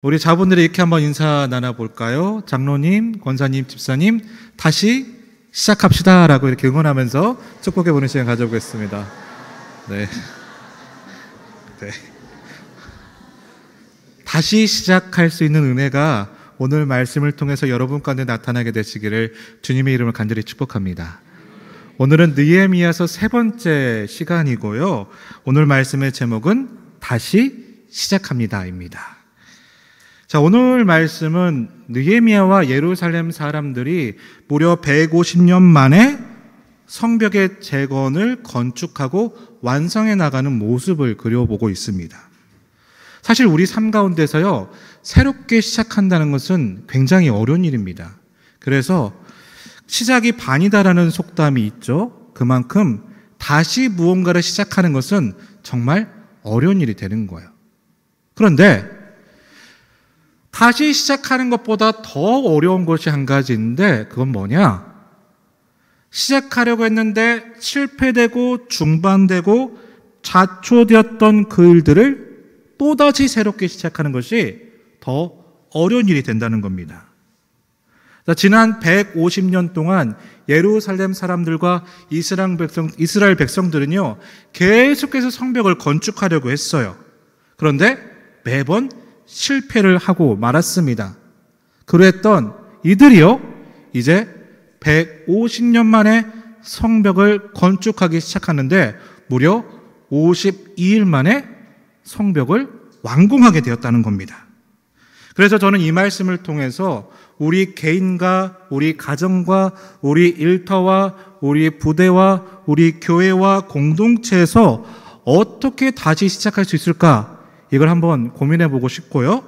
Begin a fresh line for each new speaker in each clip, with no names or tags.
우리 자분들이 이렇게 한번 인사 나눠볼까요? 장로님, 권사님, 집사님, 다시 시작합시다 라고 이렇게 응원하면서 축복해보는 시간 가져보겠습니다. 네. 다시 시작할 수 있는 은혜가 오늘 말씀을 통해서 여러분 가운데 나타나게 되시기를 주님의 이름으로 간절히 축복합니다. 오늘은 느헤미야서 3번째 시간이고요. 오늘 말씀의 제목은 다시 시작합니다입니다. 자, 오늘 말씀은 느헤미야와 예루살렘 사람들이 무려 150년 만에 성벽의 재건을 건축하고 완성해 나가는 모습을 그려보고 있습니다. 사실 우리 삶 가운데서요, 새롭게 시작한다는 것은 굉장히 어려운 일입니다. 그래서 시작이 반이다라는 속담이 있죠. 그만큼 다시 무언가를 시작하는 것은 정말 어려운 일이 되는 거예요. 그런데 다시 시작하는 것보다 더 어려운 것이 한 가지인데 그건 뭐냐? 시작하려고 했는데 실패되고 중단되고 좌초되었던 그 일들을 또다시 새롭게 시작하는 것이 더 어려운 일이 된다는 겁니다. 지난 150년 동안 예루살렘 사람들과 이스라엘 백성들은요, 계속해서 성벽을 건축하려고 했어요. 그런데 매번 실패를 하고 말았습니다. 그랬던 이들이요, 이제 150년 만에 성벽을 건축하기 시작하는데 무려 52일 만에 성벽을 완공하게 되었다는 겁니다. 그래서 저는 이 말씀을 통해서 우리 개인과 우리 가정과 우리 일터와 우리 부대와 우리 교회와 공동체에서 어떻게 다시 시작할 수 있을까? 이걸 한번 고민해 보고 싶고요.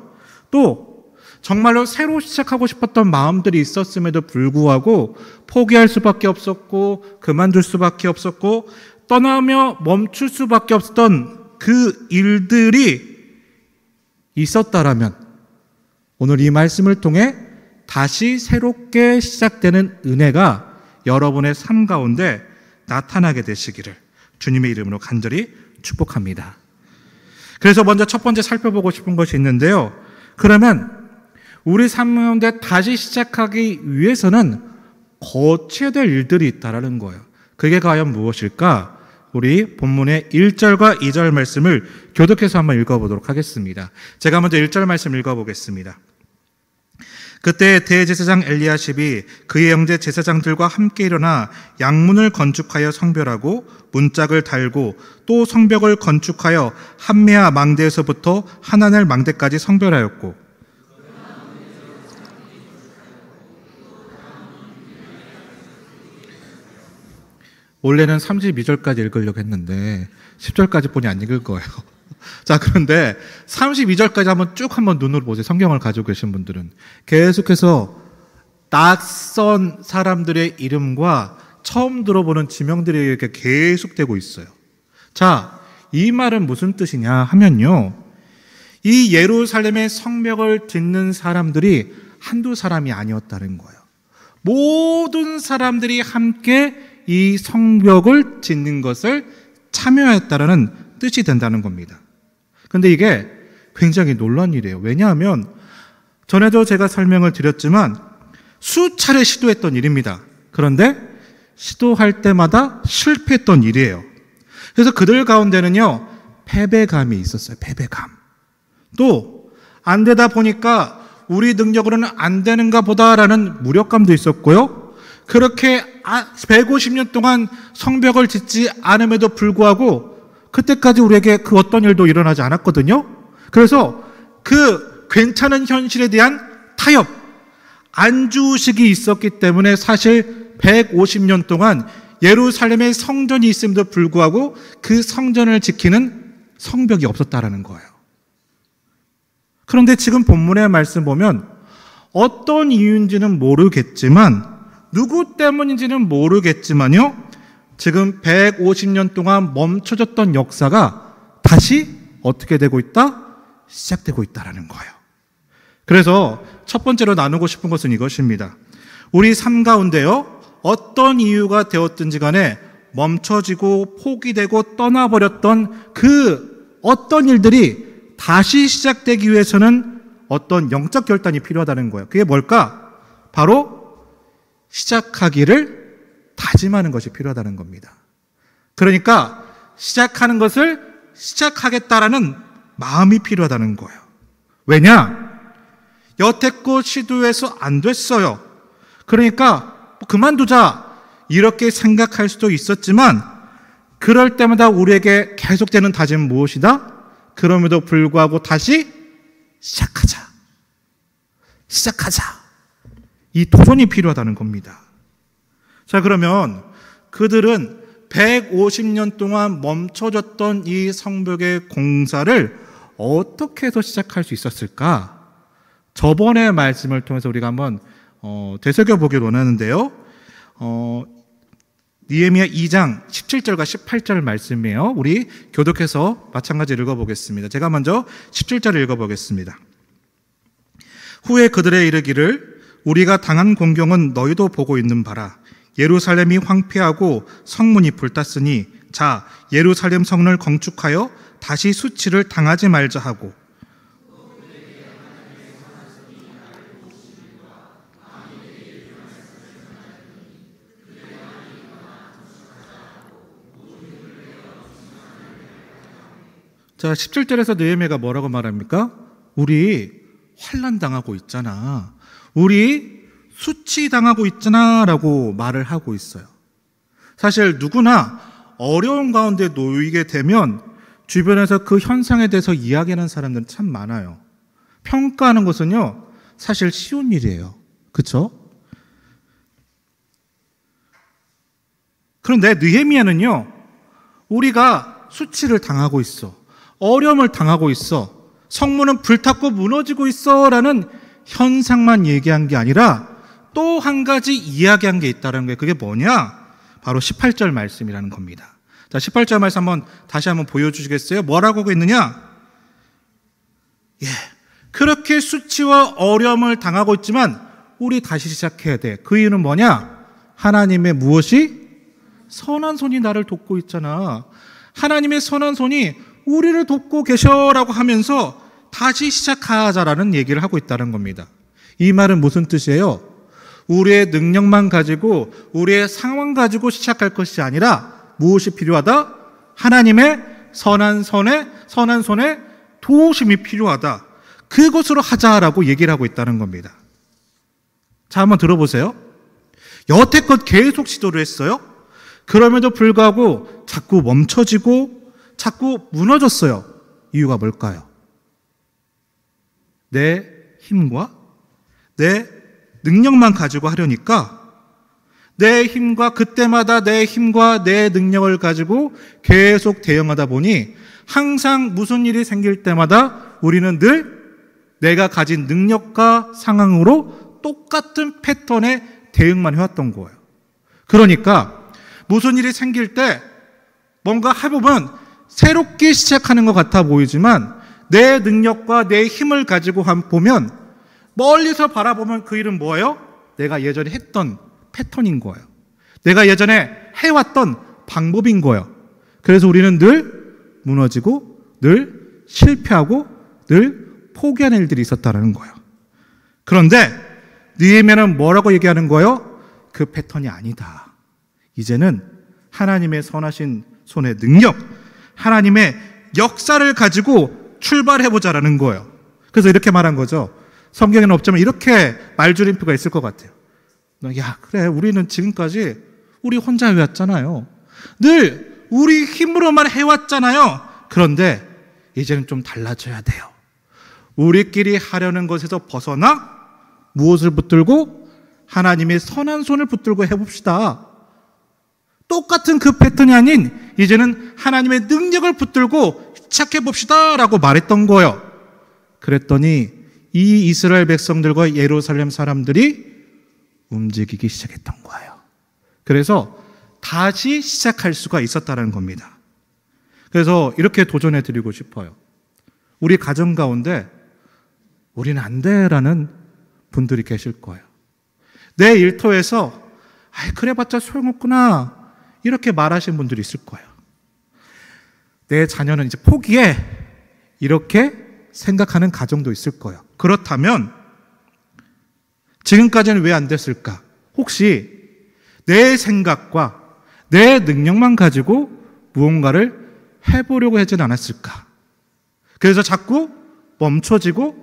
또 정말로 새로 시작하고 싶었던 마음들이 있었음에도 불구하고 포기할 수밖에 없었고 그만둘 수밖에 없었고 떠나며 멈출 수밖에 없었던 그 일들이 있었다라면 오늘 이 말씀을 통해 다시 새롭게 시작되는 은혜가 여러분의 삶 가운데 나타나게 되시기를 주님의 이름으로 간절히 축복합니다. 그래서 먼저 첫 번째 살펴보고 싶은 것이 있는데요. 그러면 우리 삶 가운데 다시 시작하기 위해서는 거쳐야 될 일들이 있다라는 거예요. 그게 과연 무엇일까? 우리 본문의 1절과 2절 말씀을 교독해서 한번 읽어보도록 하겠습니다. 제가 먼저 1절 말씀 읽어보겠습니다. 그때 대제사장 엘리야십이 그의 형제 제사장들과 함께 일어나 양문을 건축하여 성별하고 문짝을 달고 또 성벽을 건축하여 한메아 망대에서부터 하나넬 망대까지 성별하였고 원래는 32절까지 읽으려고 했는데 10절까지 보니 안 읽을 거예요. 자, 그런데 32절까지 한번 눈으로 보세요. 성경을 가지고 계신 분들은 계속해서 낯선 사람들의 이름과 처음 들어보는 지명들이 이렇게 계속되고 있어요. 자, 이 말은 무슨 뜻이냐 하면요, 이 예루살렘의 성벽을 짓는 사람들이 한두 사람이 아니었다는 거예요. 모든 사람들이 함께 이 성벽을 짓는 것을 참여했다라는 뜻이 된다는 겁니다. 근데 이게 굉장히 놀라운 일이에요. 왜냐하면 전에도 제가 설명을 드렸지만 수차례 시도했던 일입니다. 그런데 시도할 때마다 실패했던 일이에요. 그래서 그들 가운데는요, 패배감이 있었어요. 패배감. 또 안 되다 보니까 우리 능력으로는 안 되는가 보다라는 무력감도 있었고요. 그렇게 150년 동안 성벽을 짓지 않음에도 불구하고 그때까지 우리에게 그 어떤 일도 일어나지 않았거든요. 그래서 그 괜찮은 현실에 대한 타협, 안주의식이 있었기 때문에 사실 150년 동안 예루살렘에 성전이 있음에도 불구하고 그 성전을 지키는 성벽이 없었다라는 거예요. 그런데 지금 본문의 말씀 보면 어떤 이유인지는 모르겠지만 누구 때문인지는 모르겠지만요, 지금 150년 동안 멈춰졌던 역사가 다시 어떻게 되고 있다? 시작되고 있다라는 거예요. 그래서 첫 번째로 나누고 싶은 것은 이것입니다. 우리 삶 가운데요, 어떤 이유가 되었든지 간에 멈춰지고 포기되고 떠나버렸던 그 어떤 일들이 다시 시작되기 위해서는 어떤 영적 결단이 필요하다는 거예요. 그게 뭘까? 바로 시작하기를 다짐하는 것이 필요하다는 겁니다. 그러니까 시작하는 것을 시작하겠다라는 마음이 필요하다는 거예요. 왜냐? 여태껏 시도해서 안 됐어요. 그러니까 그만두자 이렇게 생각할 수도 있었지만 그럴 때마다 우리에게 계속되는 다짐은 무엇이다? 그럼에도 불구하고 다시 시작하자. 이 도전이 필요하다는 겁니다. 자, 그러면 그들은 150년 동안 멈춰졌던 이 성벽의 공사를 어떻게 해서 시작할 수 있었을까? 저번의 말씀을 통해서 우리가 한번 되새겨보기를 원하는데요. 느헤미야 2장 17절과 18절 말씀이에요. 우리 교독해서 마찬가지로 읽어보겠습니다. 제가 먼저 17절을 읽어보겠습니다. 후에 그들의 이르기를 우리가 당한 공경은 너희도 보고 있는 바라. 예루살렘이 황폐하고 성문이 불탔으니 자 예루살렘 성을 건축하여 다시 수치를 당하지 말자 하고 자 17절에서 느헤미야가 뭐라고 말합니까? 우리 환난 당하고 있잖아. 우리 수치당하고 있잖아 라고 말을 하고 있어요. 사실 누구나 어려운 가운데 놓이게 되면 주변에서 그 현상에 대해서 이야기하는 사람들은 참 많아요. 평가하는 것은요 사실 쉬운 일이에요. 그렇죠? 그런데 느헤미야는요 우리가 수치를 당하고 있어, 어려움을 당하고 있어, 성문은 불탔고 무너지고 있어 라는 현상만 얘기한 게 아니라 또 한 가지 이야기한 게 있다는 게 그게 뭐냐? 바로 18절 말씀이라는 겁니다. 자, 18절 말씀 다시 한번 보여주시겠어요? 뭐라고 하고 있느냐? 그렇게 수치와 어려움을 당하고 있지만 우리 다시 시작해야 돼. 그 이유는 뭐냐? 하나님의 무엇이? 선한 손이 나를 돕고 있잖아. 하나님의 선한 손이 우리를 돕고 계셔라고 하면서 다시 시작하자라는 얘기를 하고 있다는 겁니다. 이 말은 무슨 뜻이에요? 우리의 능력만 가지고 우리의 상황 가지고 시작할 것이 아니라 무엇이 필요하다? 하나님의 선한 손에 도우심이 필요하다. 그것으로 하자라고 얘기를 하고 있다는 겁니다. 자, 한번 들어보세요. 여태껏 계속 시도를 했어요. 그럼에도 불구하고 자꾸 멈춰지고 자꾸 무너졌어요. 이유가 뭘까요? 내 힘과 내 능력만 가지고 하려니까 내 힘과 그때마다 내 힘과 내 능력을 가지고 계속 대응하다 보니 항상 무슨 일이 생길 때마다 우리는 늘 내가 가진 능력과 상황으로 똑같은 패턴의 대응만 해왔던 거예요. 그러니까 무슨 일이 생길 때 뭔가 해보면 새롭게 시작하는 것 같아 보이지만 내 능력과 내 힘을 가지고 보면 멀리서 바라보면 그 일은 뭐예요? 내가 예전에 했던 패턴인 거예요. 내가 예전에 해왔던 방법인 거예요. 그래서 우리는 늘 무너지고 늘 실패하고 늘 포기하는 일들이 있었다는 거예요. 그런데 느헤미야는 뭐라고 얘기하는 거예요? 그 패턴이 아니다. 이제는 하나님의 선하신 손의 능력, 하나님의 역사를 가지고 출발해보자라는 거예요. 그래서 이렇게 말한 거죠. 성경에는 없지만 이렇게 말줄임표가 있을 것 같아요. 야, 그래, 우리는 지금까지 우리 혼자 해왔잖아요. 늘 우리 힘으로만 해왔잖아요. 그런데 이제는 좀 달라져야 돼요. 우리끼리 하려는 것에서 벗어나 무엇을 붙들고? 하나님의 선한 손을 붙들고 해봅시다. 똑같은 그 패턴이 아닌 이제는 하나님의 능력을 붙들고 시작해봅시다 라고 말했던 거예요. 그랬더니 이 이스라엘 백성들과 예루살렘 사람들이 움직이기 시작했던 거예요. 그래서 다시 시작할 수가 있었다는 겁니다. 그래서 이렇게 도전해 드리고 싶어요. 우리 가정 가운데 우리는 안 돼라는 분들이 계실 거예요. 내 일터에서 그래봤자 소용없구나 이렇게 말하시는 분들이 있을 거예요. 내 자녀는 이제 포기해 이렇게 생각하는 가정도 있을 거예요. 그렇다면 지금까지는 왜 안 됐을까? 혹시 내 생각과 내 능력만 가지고 무언가를 해보려고 하진 않았을까? 그래서 자꾸 멈춰지고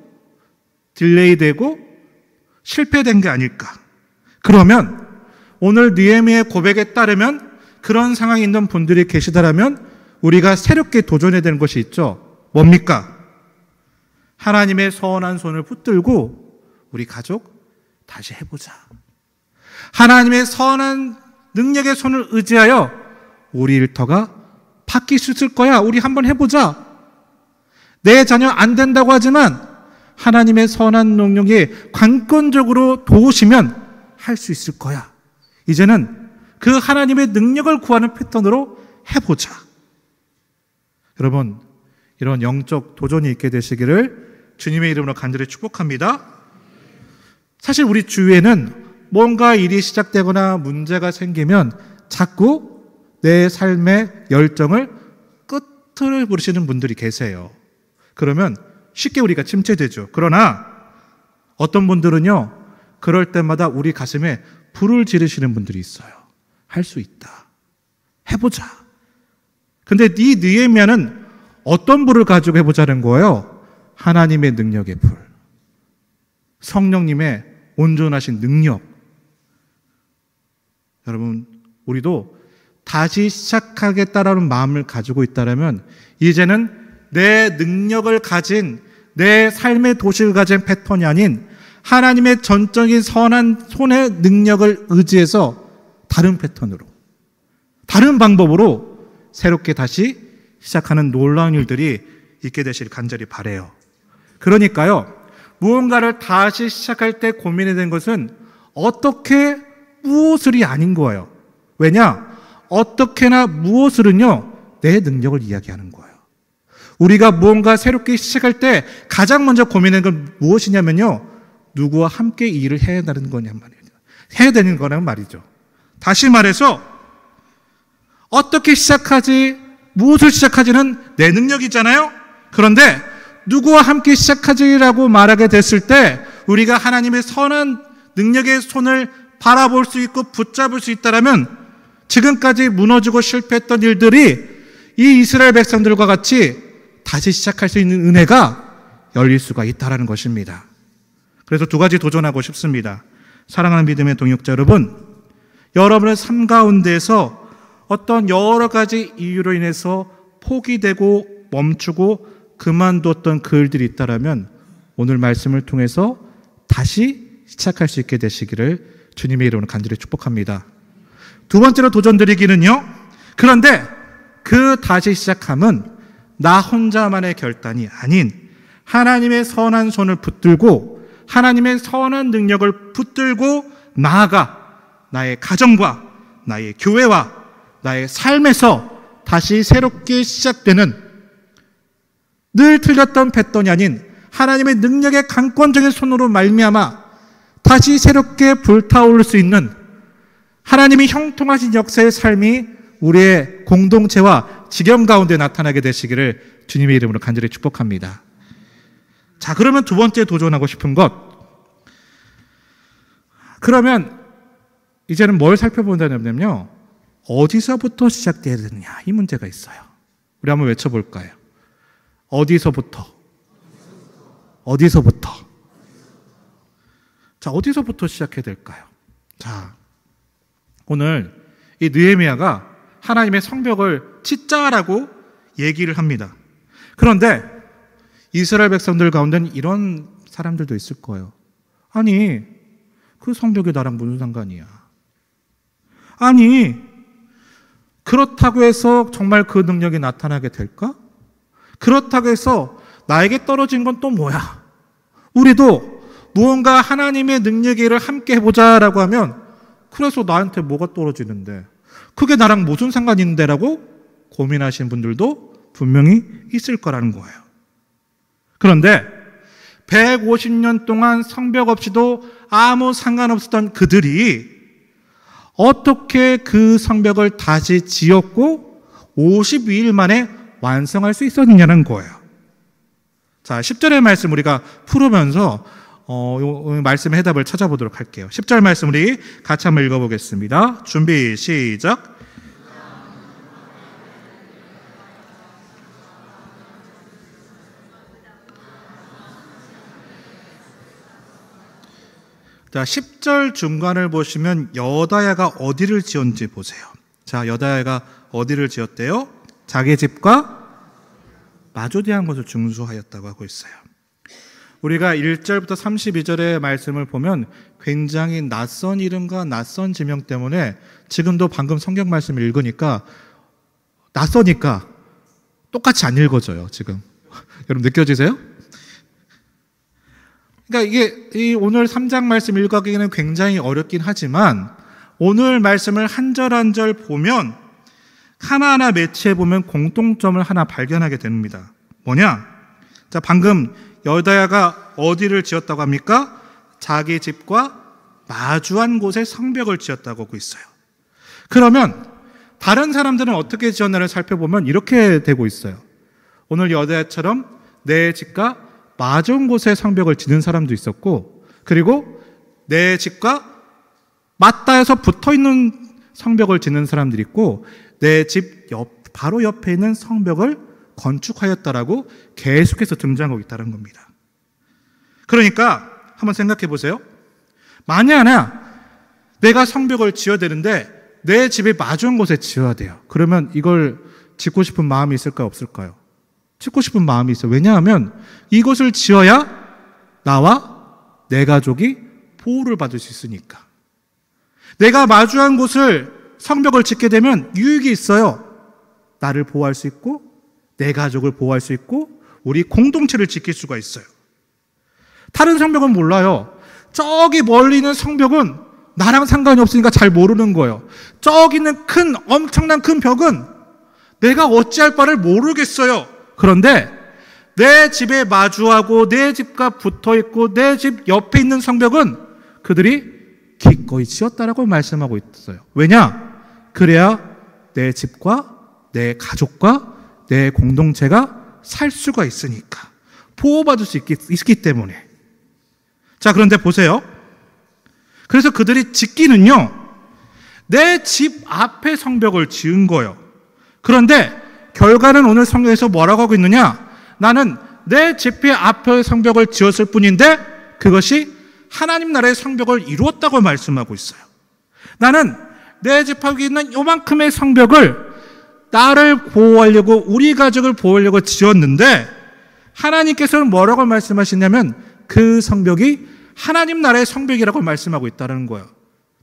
딜레이되고 실패된 게 아닐까? 그러면 오늘 느헤미야의 고백에 따르면 그런 상황에 있는 분들이 계시다라면 우리가 새롭게 도전해야 되는 것이 있죠. 뭡니까? 하나님의 선한 손을 붙들고 우리 가족 다시 해보자. 하나님의 선한 능력의 손을 의지하여 우리 일터가 바뀔 수 있을 거야. 우리 한번 해보자. 내 자녀 안 된다고 하지만 하나님의 선한 능력이 관건적으로 도우시면 할 수 있을 거야. 이제는 그 하나님의 능력을 구하는 패턴으로 해보자. 여러분, 이런 영적 도전이 있게 되시기를 주님의 이름으로 간절히 축복합니다. 사실 우리 주위에는 뭔가 일이 시작되거나 문제가 생기면 자꾸 내 삶의 열정을 끝을 부르시는 분들이 계세요. 그러면 쉽게 우리가 침체되죠. 그러나 어떤 분들은요, 그럴 때마다 우리 가슴에 불을 지르시는 분들이 있어요. 할 수 있다. 해보자. 근데 이 느헤미야는 어떤 불을 가지고 해보자는 거예요? 하나님의 능력의 불. 성령님의 온전하신 능력. 여러분, 우리도 다시 시작하겠다라는 마음을 가지고 있다면 이제는 내 능력을 가진, 내 삶의 도시를 가진 패턴이 아닌 하나님의 전적인 선한 손의 능력을 의지해서 다른 패턴으로, 다른 방법으로 새롭게 다시 시작하는 놀라운 일들이 있게 되시길 간절히 바라요. 그러니까요, 무언가를 다시 시작할 때 고민이 된 것은 어떻게 무엇을이 아닌 거예요. 왜냐? 어떻게나 무엇을은요, 내 능력을 이야기하는 거예요. 우리가 무언가 새롭게 시작할 때 가장 먼저 고민하는 건 무엇이냐면요, 누구와 함께 이 일을 해야 되는 거냔 말이에요. 해야 되는 거란 말이죠. 다시 말해서 어떻게 시작하지, 무엇을 시작하지는 내 능력이잖아요. 그런데 누구와 함께 시작하지라고 말하게 됐을 때 우리가 하나님의 선한 능력의 손을 바라볼 수 있고 붙잡을 수 있다면 지금까지 무너지고 실패했던 일들이 이 이스라엘 백성들과 같이 다시 시작할 수 있는 은혜가 열릴 수가 있다는 것입니다. 그래서 두 가지 도전하고 싶습니다. 사랑하는 믿음의 동역자 여러분, 여러분의 삶 가운데에서 어떤 여러 가지 이유로 인해서 포기되고 멈추고 그만뒀던 그 일들이 있다면 오늘 말씀을 통해서 다시 시작할 수 있게 되시기를 주님의 이름으로 간절히 축복합니다. 두 번째로 도전드리기는요, 그런데 그 다시 시작함은 나 혼자만의 결단이 아닌 하나님의 선한 손을 붙들고 하나님의 선한 능력을 붙들고 나아가 나의 가정과 나의 교회와 나의 삶에서 다시 새롭게 시작되는, 늘 틀렸던 패턴이 아닌 하나님의 능력의 강권적인 손으로 말미암아 다시 새롭게 불타오를 수 있는 하나님이 형통하신 역사의 삶이 우리의 공동체와 지경 가운데 나타나게 되시기를 주님의 이름으로 간절히 축복합니다. 자, 그러면 두 번째 도전하고 싶은 것, 그러면 이제는 뭘 살펴본다면요, 어디서부터 시작돼야 되느냐, 이 문제가 있어요. 우리 한번 외쳐볼까요? 어디서부터? 어디서부터? 자, 어디서부터 시작해야 될까요? 자, 오늘 이 느헤미야가 하나님의 성벽을 짓자라고 얘기를 합니다. 그런데 이스라엘 백성들 가운데는 이런 사람들도 있을 거예요. 아니, 그 성벽이 나랑 무슨 상관이야? 아니, 그렇다고 해서 정말 그 능력이 나타나게 될까? 그렇다고 해서 나에게 떨어진 건 또 뭐야? 우리도 무언가 하나님의 능력의 일을 함께 해보자라고 하면 그래서 나한테 뭐가 떨어지는데, 그게 나랑 무슨 상관이 있는데 라고 고민하시는 분들도 분명히 있을 거라는 거예요. 그런데 150년 동안 성벽 없이도 아무 상관없었던 그들이 어떻게 그 성벽을 다시 지었고 52일 만에 완성할 수 있었느냐는 거예요. 자, 10절의 말씀 우리가 풀으면서 요 말씀의 해답을 찾아보도록 할게요. 10절 말씀 우리 같이 한번 읽어보겠습니다. 준비, 시작. 자, 10절 중간을 보시면 여다야가 어디를 지었는지 보세요. 자, 여다야가 어디를 지었대요? 자기 집과 마주대한 것을 중수하였다고 하고 있어요. 우리가 1절부터 32절의 말씀을 보면 굉장히 낯선 이름과 낯선 지명 때문에 지금도 방금 성경 말씀을 읽으니까 낯서니까 똑같이 안 읽어져요, 지금. 여러분 느껴지세요? 그러니까 이게 오늘 3장 말씀 읽기에는 굉장히 어렵긴 하지만 오늘 말씀을 한 절 한 절 보면 하나하나 매치해 보면 공통점을 하나 발견하게 됩니다. 뭐냐? 자, 방금 여다야가 어디를 지었다고 합니까? 자기 집과 마주한 곳에 성벽을 지었다고 하고 있어요. 그러면 다른 사람들은 어떻게 지었나를 살펴보면 이렇게 되고 있어요. 오늘 여다야처럼 내 집과 마주한 곳에 성벽을 짓는 사람도 있었고, 그리고 내 집과 맞닿아서 붙어있는 성벽을 짓는 사람들이 있고, 내 집 바로 옆에 있는 성벽을 건축하였다라고 계속해서 등장하고 있다는 겁니다. 그러니까 한번 생각해 보세요. 만약 내가 성벽을 지어야 되는데 내 집에 마주한 곳에 지어야 돼요. 그러면 이걸 짓고 싶은 마음이 있을까요? 없을까요? 짓고 싶은 마음이 있어요. 왜냐하면 이것을 지어야 나와 내 가족이 보호를 받을 수 있으니까. 내가 마주한 곳을 성벽을 짓게 되면 유익이 있어요. 나를 보호할 수 있고 내 가족을 보호할 수 있고 우리 공동체를 지킬 수가 있어요. 다른 성벽은 몰라요. 저기 멀리 있는 성벽은 나랑 상관이 없으니까 잘 모르는 거예요. 저기 있는 엄청난 큰 벽은 내가 어찌할 바를 모르겠어요. 그런데 내 집에 마주하고 내 집과 붙어있고 내 집 옆에 있는 성벽은 그들이 기꺼이 지었다라고 말씀하고 있어요. 왜냐? 그래야 내 집과 내 가족과 내 공동체가 살 수가 있으니까. 보호받을 수 있기 때문에. 자, 그런데 보세요. 그래서 그들이 짓기는요, 내 집 앞에 성벽을 지은 거예요. 그런데 결과는 오늘 성경에서 뭐라고 하고 있느냐? 나는 내 집 앞에 성벽을 지었을 뿐인데 그것이 하나님 나라의 성벽을 이루었다고 말씀하고 있어요. 나는 내 집 앞에 있는 요만큼의 성벽을 나를 보호하려고 우리 가족을 보호하려고 지었는데 하나님께서는 뭐라고 말씀하시냐면 그 성벽이 하나님 나라의 성벽이라고 말씀하고 있다는 거예요.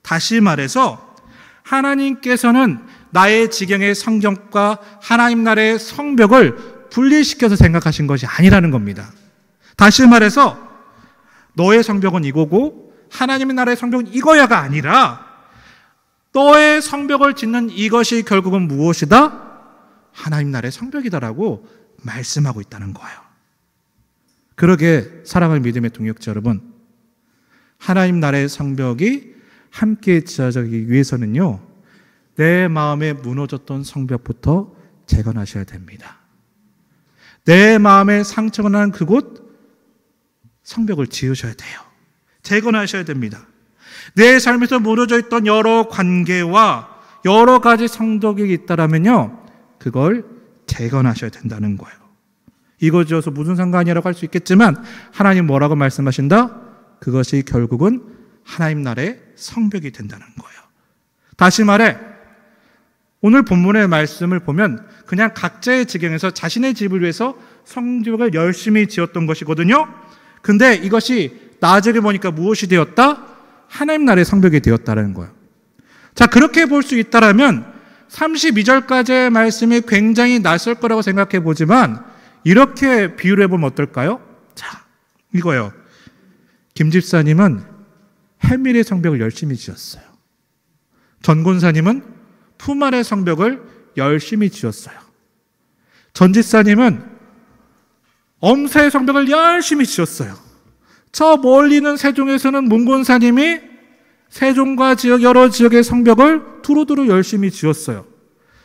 다시 말해서 하나님께서는 나의 지경의 성경과 하나님 나라의 성벽을 분리시켜서 생각하신 것이 아니라는 겁니다. 다시 말해서 너의 성벽은 이거고 하나님의 나라의 성벽은 이거야가 아니라 너의 성벽을 짓는 이것이 결국은 무엇이다? 하나님 나라의 성벽이다라고 말씀하고 있다는 거예요. 그러게 사랑하는 믿음의 동역자 여러분, 하나님 나라의 성벽이 함께 지어지기 위해서는요, 내 마음에 무너졌던 성벽부터 재건하셔야 됩니다. 내 마음에 상처가 난 그곳 성벽을 지으셔야 돼요. 재건하셔야 됩니다. 내 삶에서 무너져 있던 여러 관계와 여러 가지 성벽이 있다라면요, 그걸 재건하셔야 된다는 거예요. 이거 지어서 무슨 상관이라고 할 수 있겠지만 하나님 뭐라고 말씀하신다? 그것이 결국은 하나님 나라의 성벽이 된다는 거예요. 다시 말해 오늘 본문의 말씀을 보면 그냥 각자의 지경에서 자신의 집을 위해서 성벽을 열심히 지었던 것이거든요. 근데 이것이 나중에 보니까 무엇이 되었다? 하나님 나라의 성벽이 되었다는 거예요. 자, 그렇게 볼 수 있다라면 32절까지의 말씀이 굉장히 낯설 거라고 생각해 보지만 이렇게 비유를 해보면 어떨까요? 자, 이거요. 김 집사님은 해밀의 성벽을 열심히 지었어요. 전 권사님은 푸말의 성벽을 열심히 지었어요. 전 집사님은 엄사의 성벽을 열심히 지었어요. 저 멀리 있는 세종에서는 문 권사님이 세종과 지역 여러 지역의 성벽을 두루두루 열심히 지었어요.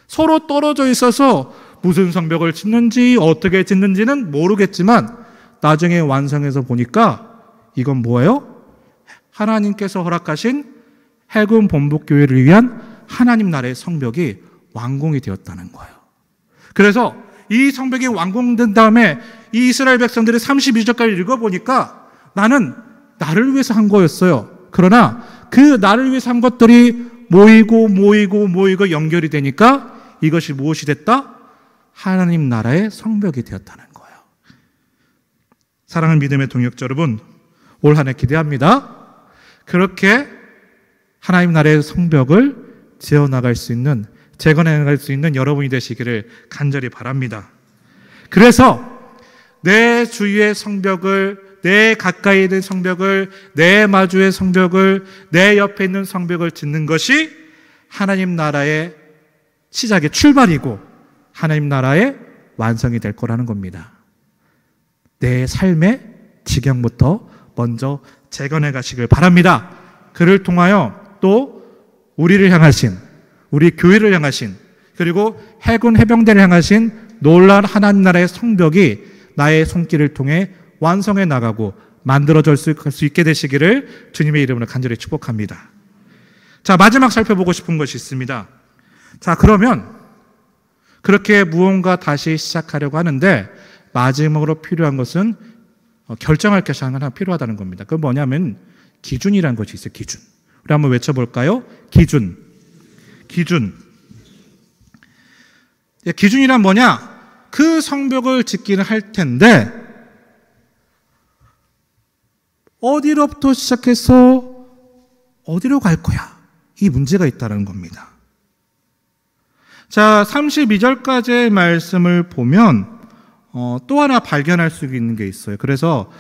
서로 떨어져 있어서 무슨 성벽을 짓는지 어떻게 짓는지는 모르겠지만 나중에 완성해서 보니까 이건 뭐예요? 하나님께서 허락하신 해군 본부교회를 위한 하나님 나라의 성벽이 완공이 되었다는 거예요. 그래서 이 성벽이 완공된 다음에 이 이스라엘 백성들이 32절까지 읽어보니까 나는 나를 위해서 한 거였어요. 그러나 그 나를 위해서 한 것들이 모이고 연결이 되니까 이것이 무엇이 됐다? 하나님 나라의 성벽이 되었다는 거예요. 사랑하는 믿음의 동역자 여러분, 올 한 해 기대합니다. 그렇게 하나님 나라의 성벽을 지어나갈 수 있는, 재건해나갈 수 있는 여러분이 되시기를 간절히 바랍니다. 그래서 내 주위의 성벽을, 내 가까이 있는 성벽을, 내 마주의 성벽을, 내 옆에 있는 성벽을 짓는 것이 하나님 나라의 시작의 출발이고 하나님 나라의 완성이 될 거라는 겁니다. 내 삶의 지경부터 먼저 재건해 가시길 바랍니다. 그를 통하여 또 우리를 향하신, 우리 교회를 향하신, 그리고 해군 해병대를 향하신 놀라운 하나님 나라의 성벽이 나의 손길을 통해 완성해 나가고 만들어질 수 있게 되시기를 주님의 이름으로 간절히 축복합니다. 자, 마지막 살펴보고 싶은 것이 있습니다. 자, 그러면 그렇게 무언가 다시 시작하려고 하는데 마지막으로 필요한 것은 결정할 것이 하나 필요하다는 겁니다. 그건 뭐냐면 기준이라는 것이 있어요. 기준. 우리 한번 외쳐볼까요? 기준. 기준이란 뭐냐? 그 성벽을 짓기는 할 텐데 어디로부터 시작해서 어디로 갈 거야? 이 문제가 있다는 겁니다. 자, 32절까지의 말씀을 보면 또 하나 발견할 수 있는 게 있어요. 그래서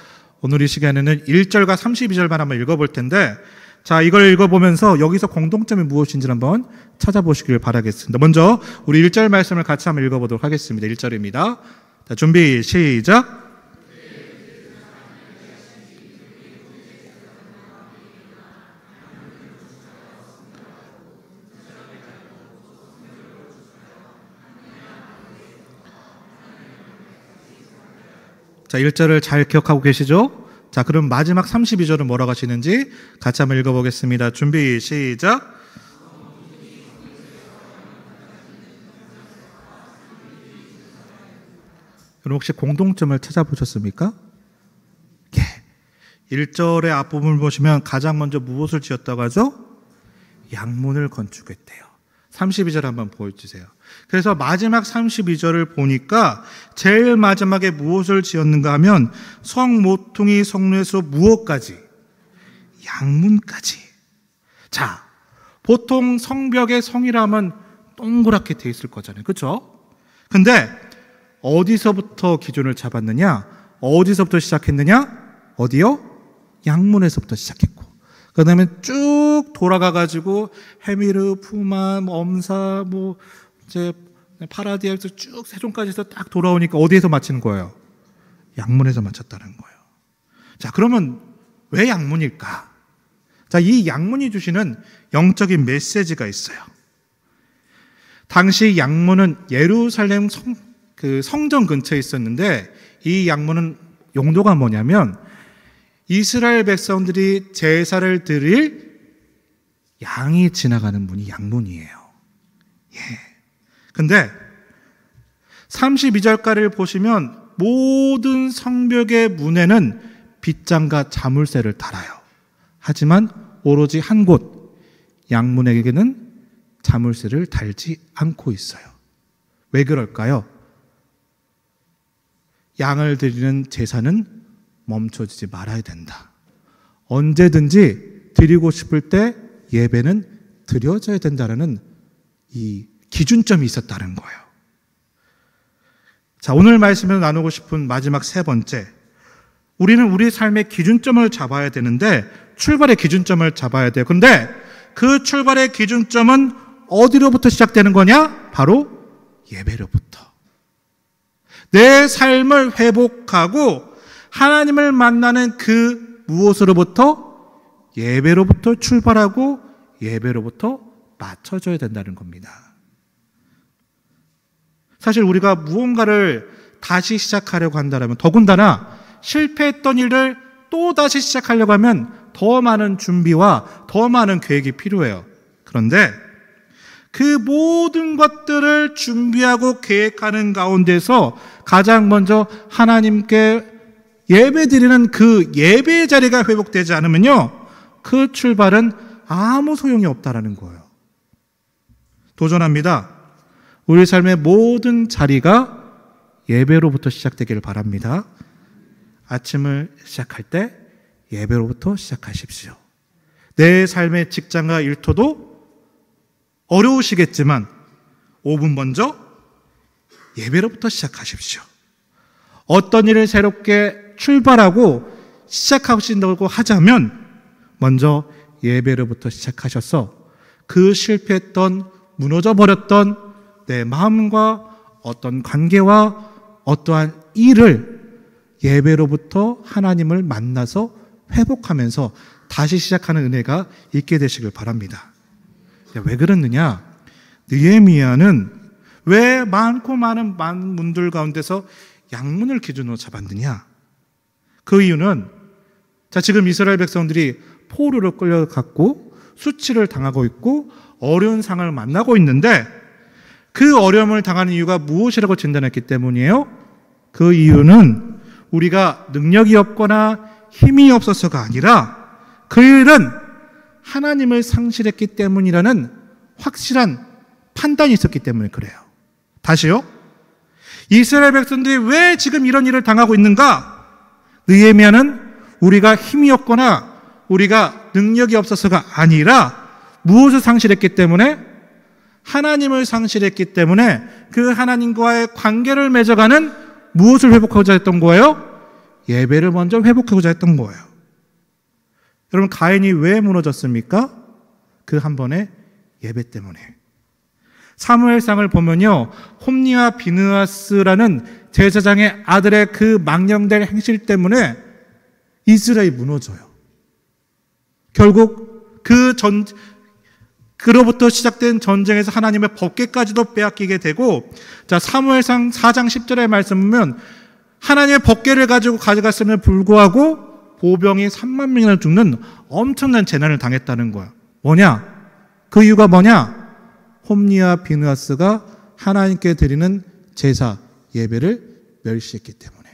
오늘 이 시간에는 1절과 32절만 한번 읽어볼 텐데, 자, 이걸 읽어보면서 여기서 공통점이 무엇인지를 한번 찾아보시길 바라겠습니다. 먼저 우리 1절 말씀을 같이 한번 읽어보도록 하겠습니다. 1절입니다. 자, 준비 시작. 자, 1절을 잘 기억하고 계시죠? 자, 그럼 마지막 32절은 뭐라고 하시는지 같이 한번 읽어보겠습니다. 준비 시작. 여러분 혹시 공통점을 찾아보셨습니까? 예. 1절의 앞부분을 보시면 가장 먼저 무엇을 지었다고 하죠? 양문을 건축했대요. 32절 한번 보여주세요. 그래서 마지막 32절을 보니까 제일 마지막에 무엇을 지었는가 하면 성 모퉁이 성루에서 무엇까지? 양문까지. 자, 보통 성벽의 성이라면 동그랗게 돼 있을 거잖아요. 그렇죠? 근데 어디서부터 기준을 잡았느냐? 어디서부터 시작했느냐? 어디요? 양문에서부터 시작했고, 그 다음에 쭉 돌아가가지고 헤미르, 푸만, 엄사, 이제 파라디아에서 쭉 세종까지 해서 딱 돌아오니까 어디에서 마치는 거예요? 양문에서 마쳤다는 거예요. 자, 그러면 왜 양문일까? 자, 이 양문이 주시는 영적인 메시지가 있어요. 당시 양문은 예루살렘 성전 근처에 있었는데, 이 양문은 용도가 뭐냐면 이스라엘 백성들이 제사를 드릴 양이 지나가는 문이 양문이에요. 예. 근데 32절가를 보시면 모든 성벽의 문에는 빗장과 자물쇠를 달아요. 하지만 오로지 한 곳, 양문에게는 자물쇠를 달지 않고 있어요. 왜 그럴까요? 양을 드리는 제사는 멈춰지지 말아야 된다. 언제든지 드리고 싶을 때 예배는 드려져야 된다는 이 기준점이 있었다는 거예요. 자, 오늘 말씀에서 나누고 싶은 마지막 세 번째, 우리는 우리 삶의 기준점을 잡아야 되는데, 출발의 기준점을 잡아야 돼요. 근데 그 출발의 기준점은 어디로부터 시작되는 거냐? 바로 예배로부터. 내 삶을 회복하고 하나님을 만나는 그 무엇으로부터? 예배로부터 출발하고 예배로부터 맞춰져야 된다는 겁니다. 사실 우리가 무언가를 다시 시작하려고 한다면, 더군다나 실패했던 일을 또 다시 시작하려고 하면 더 많은 준비와 더 많은 계획이 필요해요. 그런데 그 모든 것들을 준비하고 계획하는 가운데서 가장 먼저 하나님께 예배드리는 그 예배의 자리가 회복되지 않으면요, 그 출발은 아무 소용이 없다라는 거예요. 도전합니다. 우리 삶의 모든 자리가 예배로부터 시작되기를 바랍니다. 아침을 시작할 때 예배로부터 시작하십시오. 내 삶의 직장과 일터도 어려우시겠지만 5분 먼저 예배로부터 시작하십시오. 어떤 일을 새롭게 출발하고 시작하신다고 하자면 먼저 예배로부터 시작하셔서 그 실패했던, 무너져 버렸던 내 마음과 어떤 관계와 어떠한 일을 예배로부터 하나님을 만나서 회복하면서 다시 시작하는 은혜가 있게 되시길 바랍니다. 왜 그랬느냐? 느헤미야는 왜 많고 많은 문들 가운데서 양문을 기준으로 잡았느냐? 그 이유는, 자, 지금 이스라엘 백성들이 포로로 끌려갔고 수치를 당하고 있고 어려운 상황을 만나고 있는데 그 어려움을 당하는 이유가 무엇이라고 진단했기 때문이에요? 그 이유는 우리가 능력이 없거나 힘이 없어서가 아니라 그 일은 하나님을 상실했기 때문이라는 확실한 판단이 있었기 때문에 그래요. 다시요. 이스라엘 백성들이 왜 지금 이런 일을 당하고 있는가? 느헤미야는 우리가 힘이 없거나 우리가 능력이 없어서가 아니라 무엇을 상실했기 때문에? 하나님을 상실했기 때문에 그 하나님과의 관계를 맺어가는 무엇을 회복하고자 했던 거예요? 예배를 먼저 회복하고자 했던 거예요. 여러분, 가인이 왜 무너졌습니까? 그 한 번의 예배 때문에. 사무엘상을 보면요, 홈니와 비느하스라는 제사장의 아들의 그 망령될 행실 때문에 이스라엘이 무너져요. 결국 그로부터 시작된 전쟁에서 하나님의 법궤까지도 빼앗기게 되고, 자, 사무엘상 4장 10절의 말씀 보면 하나님의 법궤를 가지고 가져갔음에도 불구하고 보병이 3만 명이나 죽는 엄청난 재난을 당했다는 거야. 뭐냐? 그 이유가 뭐냐? 홈니와 비느하스가 하나님께 드리는 제사, 예배를 멸시했기 때문에.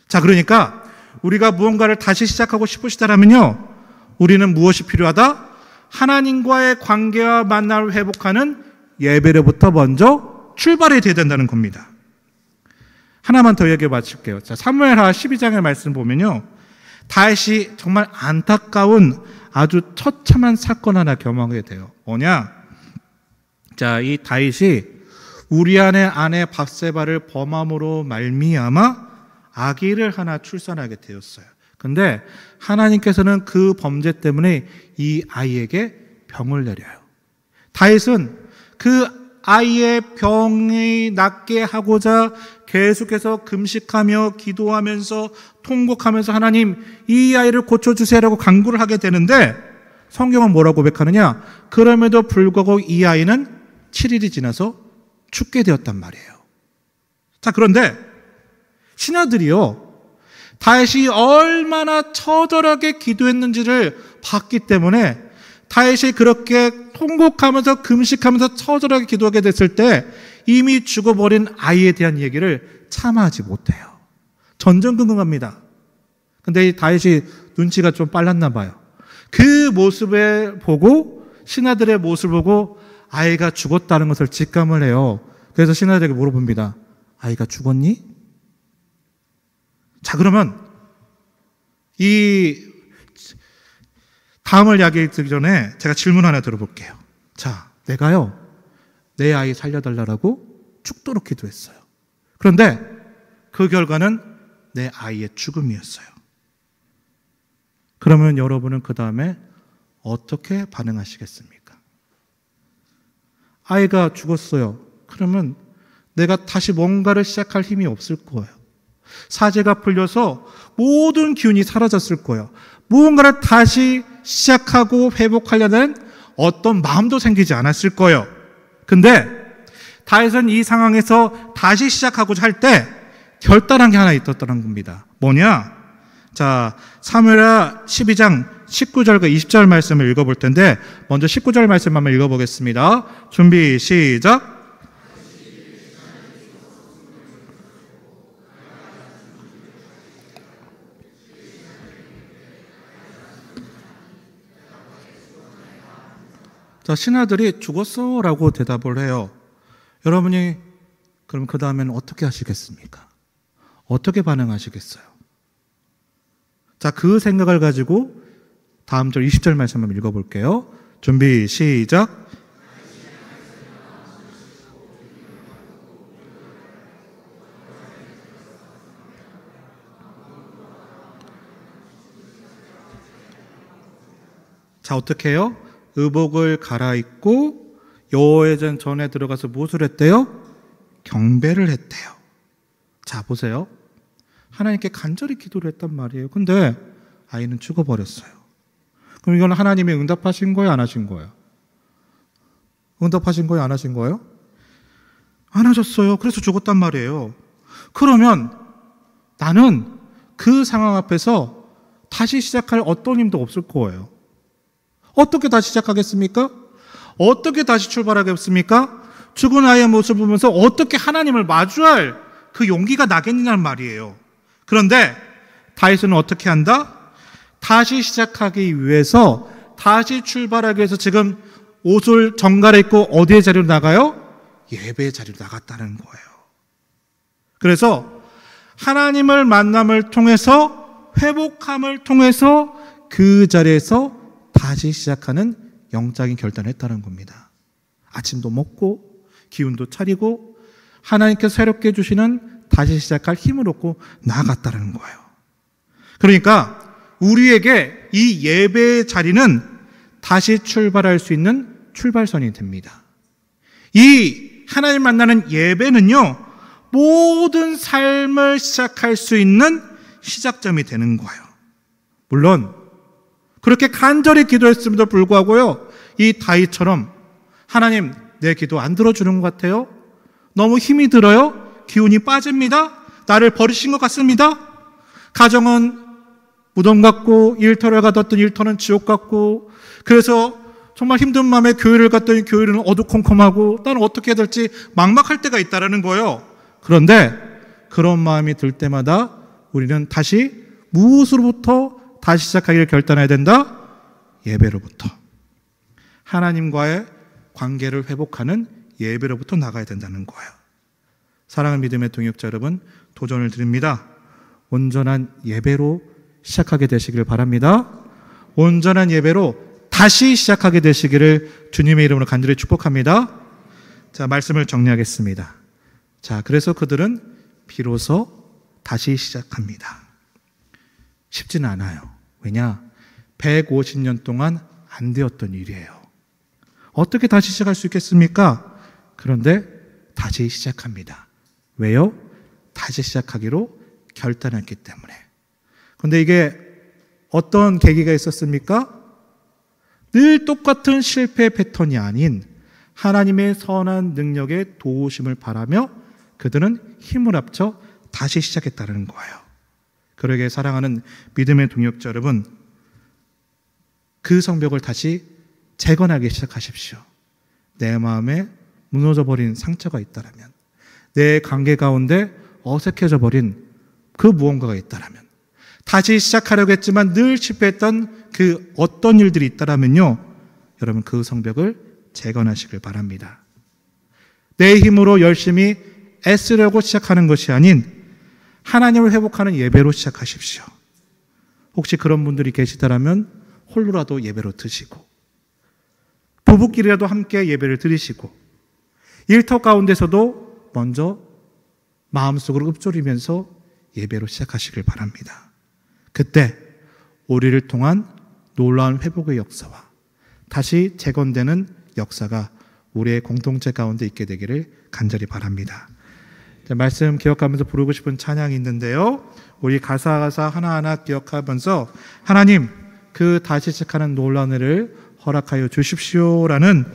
자, 그러니까 우리가 무언가를 다시 시작하고 싶으시다면요, 우리는 무엇이 필요하다? 하나님과의 관계와 만남을 회복하는 예배로부터 먼저 출발이 되어야 된다는 겁니다. 하나만 더 얘기해 마칠게요. 자, 사무엘하 12장의 말씀 보면요, 다윗이 정말 안타까운 아주 처참한 사건 하나 경험하게 돼요. 뭐냐? 자, 이 다윗이 우리아의 아내 밧세바를 범함으로 말미암아 아기를 하나 출산하게 되었어요. 근데 하나님께서는 그 범죄 때문에 이 아이에게 병을 내려요. 다윗은 그 아이의 병이 낫게 하고자 계속해서 금식하며 기도하면서 통곡하면서 하나님, 이 아이를 고쳐주세요라고 간구를 하게 되는데 성경은 뭐라고 고백하느냐? 그럼에도 불구하고 이 아이는 7일이 지나서 죽게 되었단 말이에요. 자, 그런데 신하들이요, 다윗이 얼마나 처절하게 기도했는지를 봤기 때문에 다윗이 그렇게 통곡하면서 금식하면서 처절하게 기도하게 됐을 때 이미 죽어버린 아이에 대한 얘기를 참아하지 못해요. 전전긍긍합니다. 근데 이 다윗이 눈치가 좀 빨랐나 봐요. 그 모습을 보고, 신하들의 모습을 보고 아이가 죽었다는 것을 직감을 해요. 그래서 신하들에게 물어봅니다. 아이가 죽었니? 자, 그러면 이 다음을 이야기하기 전에 제가 질문 하나 들어볼게요. 자, 내가요, 내 아이 살려달라고 죽도록 기도했어요. 그런데 그 결과는 내 아이의 죽음이었어요. 그러면 여러분은 그 다음에 어떻게 반응하시겠습니까? 아이가 죽었어요. 그러면 내가 다시 뭔가를 시작할 힘이 없을 거예요. 사제가 풀려서 모든 기운이 사라졌을 거예요. 무언가를 다시 시작하고 회복하려는 어떤 마음도 생기지 않았을 거예요. 근데 다윗은 이 상황에서 다시 시작하고자 할 때 결단한 게 하나 있었다는 겁니다. 뭐냐? 자, 사무엘하 12장 19절과 20절 말씀을 읽어볼 텐데 먼저 19절 말씀 한번 읽어보겠습니다. 준비 시작. 자, 신하들이 죽었어 라고 대답을 해요. 여러분이 그럼 그 다음에는 어떻게 하시겠습니까? 어떻게 반응하시겠어요? 자, 그 생각을 가지고 다음 절 20절 말씀 한번 읽어볼게요. 준비 시작. 자, 어떻게 해요? 의복을 갈아입고 여호와의 전에 들어가서 무엇을 했대요? 경배를 했대요. 자, 보세요. 하나님께 간절히 기도를 했단 말이에요. 근데 아이는 죽어버렸어요. 그럼 이건 하나님이 응답하신 거예요? 안 하신 거예요? 응답하신 거예요? 안 하신 거예요? 안 하셨어요. 그래서 죽었단 말이에요. 그러면 나는 그 상황 앞에서 다시 시작할 어떤 힘도 없을 거예요. 어떻게 다시 시작하겠습니까? 어떻게 다시 출발하겠습니까? 죽은 아이의 모습을 보면서 어떻게 하나님을 마주할 그 용기가 나겠느냐는 말이에요. 그런데 다윗은 어떻게 한다? 다시 시작하기 위해서, 다시 출발하기 위해서 지금 옷을 정갈아입고 어디의 자리로 나가요? 예배의 자리로 나갔다는 거예요. 그래서 하나님을 만남을 통해서, 회복함을 통해서 그 자리에서 다시 시작하는 영적인 결단을 했다는 겁니다. 아침도 먹고 기운도 차리고 하나님께서 새롭게 주시는 다시 시작할 힘을 얻고 나아갔다는 거예요. 그러니까 우리에게 이 예배의 자리는 다시 출발할 수 있는 출발선이 됩니다. 이 하나님 만나는 예배는요, 모든 삶을 시작할 수 있는 시작점이 되는 거예요. 물론 그렇게 간절히 기도했음에도 불구하고요, 이 다윗처럼 하나님 내 기도 안 들어주는 것 같아요. 너무 힘이 들어요. 기운이 빠집니다. 나를 버리신 것 같습니다. 가정은 무덤 같고 일터를 가뒀던 일터는 지옥 같고, 그래서 정말 힘든 마음에 교회를 갔더니 교회는 어두컴컴하고 나는 어떻게 해야 될지 막막할 때가 있다라는 거예요. 그런데 그런 마음이 들 때마다 우리는 다시 무엇으로부터 다시 시작하기를 결단해야 된다? 예배로부터. 하나님과의 관계를 회복하는 예배로부터 나가야 된다는 거예요. 사랑하는 믿음의 동역자 여러분, 도전을 드립니다. 온전한 예배로 시작하게 되시기를 바랍니다. 온전한 예배로 다시 시작하게 되시기를 주님의 이름으로 간절히 축복합니다. 자, 말씀을 정리하겠습니다. 자, 그래서 그들은 비로소 다시 시작합니다. 쉽지는 않아요. 왜냐? 150년 동안 안 되었던 일이에요. 어떻게 다시 시작할 수 있겠습니까? 그런데 다시 시작합니다. 왜요? 다시 시작하기로 결단했기 때문에. 그런데 이게 어떤 계기가 있었습니까? 늘 똑같은 실패 패턴이 아닌 하나님의 선한 능력의 도우심을 바라며 그들은 힘을 합쳐 다시 시작했다는 거예요. 그러게 사랑하는 믿음의 동역자 여러분, 그 성벽을 다시 재건하기 시작하십시오. 내 마음에 무너져버린 상처가 있다라면, 내 관계 가운데 어색해져 버린 그 무언가가 있다라면, 다시 시작하려고 했지만 늘 실패했던 그 어떤 일들이 있다라면요, 여러분 그 성벽을 재건하시길 바랍니다. 내 힘으로 열심히 애쓰려고 시작하는 것이 아닌 하나님을 회복하는 예배로 시작하십시오. 혹시 그런 분들이 계시다라면 홀로라도 예배로 드시고, 부부끼리라도 함께 예배를 드리시고, 일터 가운데서도 먼저 마음속으로 읊조리면서 예배로 시작하시길 바랍니다. 그때 우리를 통한 놀라운 회복의 역사와 다시 재건되는 역사가 우리의 공동체 가운데 있게 되기를 간절히 바랍니다. 말씀 기억하면서 부르고 싶은 찬양이 있는데요, 우리 가사 하나하나 기억하면서 하나님 그 다시 시작하는 놀라운 은혜를 허락하여 주십시오라는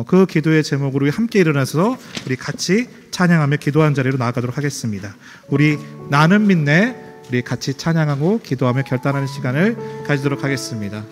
그 기도의 제목으로 함께 일어나서 우리 같이 찬양 찬양하며 기도하는 자리로 나아가도록 하겠습니다. 우리 나는 믿네, 우리 같이 찬양하고 기도하며 결단하는 시간을 가지도록 하겠습니다.